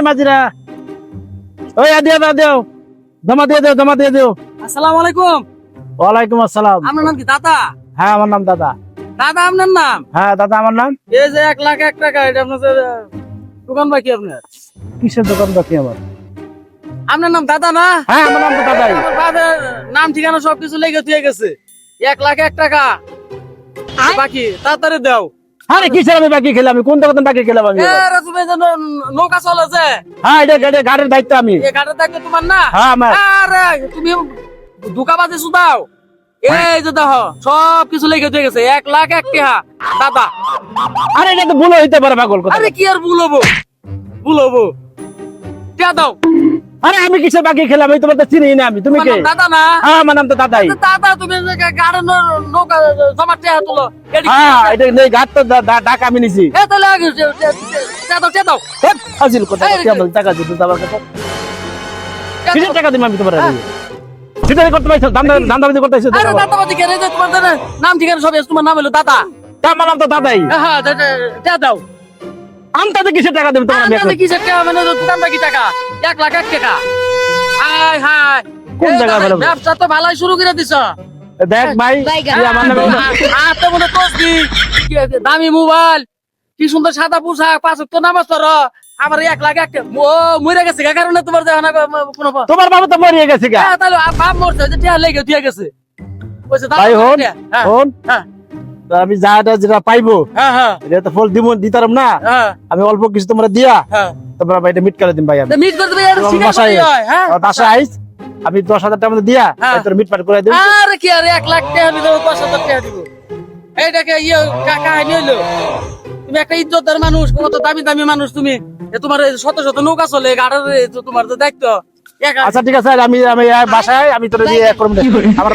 মাঝিরা ওই দিও জমা দিয়ে দিও। আসসালামু আলাইকুম। ওয়ালাইকুম আসসালাম। আপনার নাম কি দাদা? হ্যাঁ আমার নাম দাদা। দাদা আপনার নাম? হ্যাঁ দাদা আমার নাম। এই যে 1,01,000 এটা আপনার দোকান বাকি আপনার? কিসের দোকান বাকি আমার? আপনার নাম দাদা না? হ্যাঁ আমার নাম তো দাদাই। আমার বাবার নাম ঠিকানা সবকিছু লেগে দিয়ে গেছে। 1,01,000 টাকা বাকি, তাড়াতাড়ি দাও। আরে কিসের আমি বাকি খেলাম? আমি কোন দোকান বাকি খেলাম আমি? তুমি যে নৌকা চলে যে, হ্যাঁ এটা গাড়ির দায়িত্ব আমি। এই গাড়ির দায়িত্ব তোমার না? হ্যাঁ আমার। আরে তুমি ধোকাবাজি শুধাও। এই যে দেখো সবকিছু লেগে দিয়ে গেছে 1,01,000 টাকা দাদা। আরে এটা তো ভুল হইতে পারে পাগল কথা। আরে কি আর ভুলবো টাকা দাও। আরে আমি কিসের বাকি খেলাম? আমি তোমার তো চিনি না আমি। তুমি তোমার কে? নাম দাদা না? হ্যাঁ আমার নাম তো দাদাই। দাদা তুমি যে গাড়ির নৌকা জমা টাকা তুলো, হ্যাঁ এটা নেই ঘাট তো ডাক আমি নিছি। তাহলে আগে টাকা দাও। হাজির কথা টাকা দিতে আমার কাছে। কিসের টাকা দিম আমি তোমার? সেটা করতে পারছো? দাম করতে পারছো? আরে দাদাবাজি কেন? তোমার নাম ঠিকানা সব আছে, তোমার নাম হলো দাদা। আমার নাম তো দাদাই। হ্যাঁ টাকা দাও। আমি তাতে কিসের টাকা দেব তোমার? আমি কি টাকা মানে দোকান বাকি টাকা 1,01,000 টাকা। হাই হাই কোন জায়গায় বলো? ব্যবসা তো ভালোই শুরু করে দিছ। দেখ ভাই তুই আমার নামে তো মনে তসবি, দামি মোবাইল, কি সুন্দর সাদা পোশাক, 5 ওয়াক্ত নামাজ পড়ো, আমার 1,01,000 টাকা মরে গেছে কারণে তোমার জানা কোনো তোমার বাবা তো মরিয়ে গেছে গা। তাহলে বাপ মরছে যে টিয়া লেগে দিয়ে গেছে। কইছে দাদা ভাই হন হ্যাঁ হন হ্যাঁ তো আমি যেটা পাইবো হ্যাঁ হ্যাঁ এটা তো ফল দিতাম না। হ্যাঁ আমি অল্প কিছু তোমরা দিয়া হ্যাঁ তোমরা ভাই এটা মিট করে দিন ভাই। আমি মিট করে দেবে, এটা তোমার শিকার বাসায় করতে হয়। হ্যাঁ বাসায় আইস আমি 10,000 টাকা মধ্যে দিয়া হ্যাঁ। তোর মিট পাট করে দিন। আরে কি আর 1,00,000 টাকা দিলে 10,000 টাকা দিব? এইটাকে কাহিনী হইলো? তুমি একটা ইজ্জতদার মানুষ, কত দামি দামি মানুষ তুমি, তোমার শত শত নৌকা চলে গাড়ির, তোমার তো দায়িত্ব। আচ্ছা ঠিক আছে আমি বাসায় আমি তোর দিয়ে করব। আমার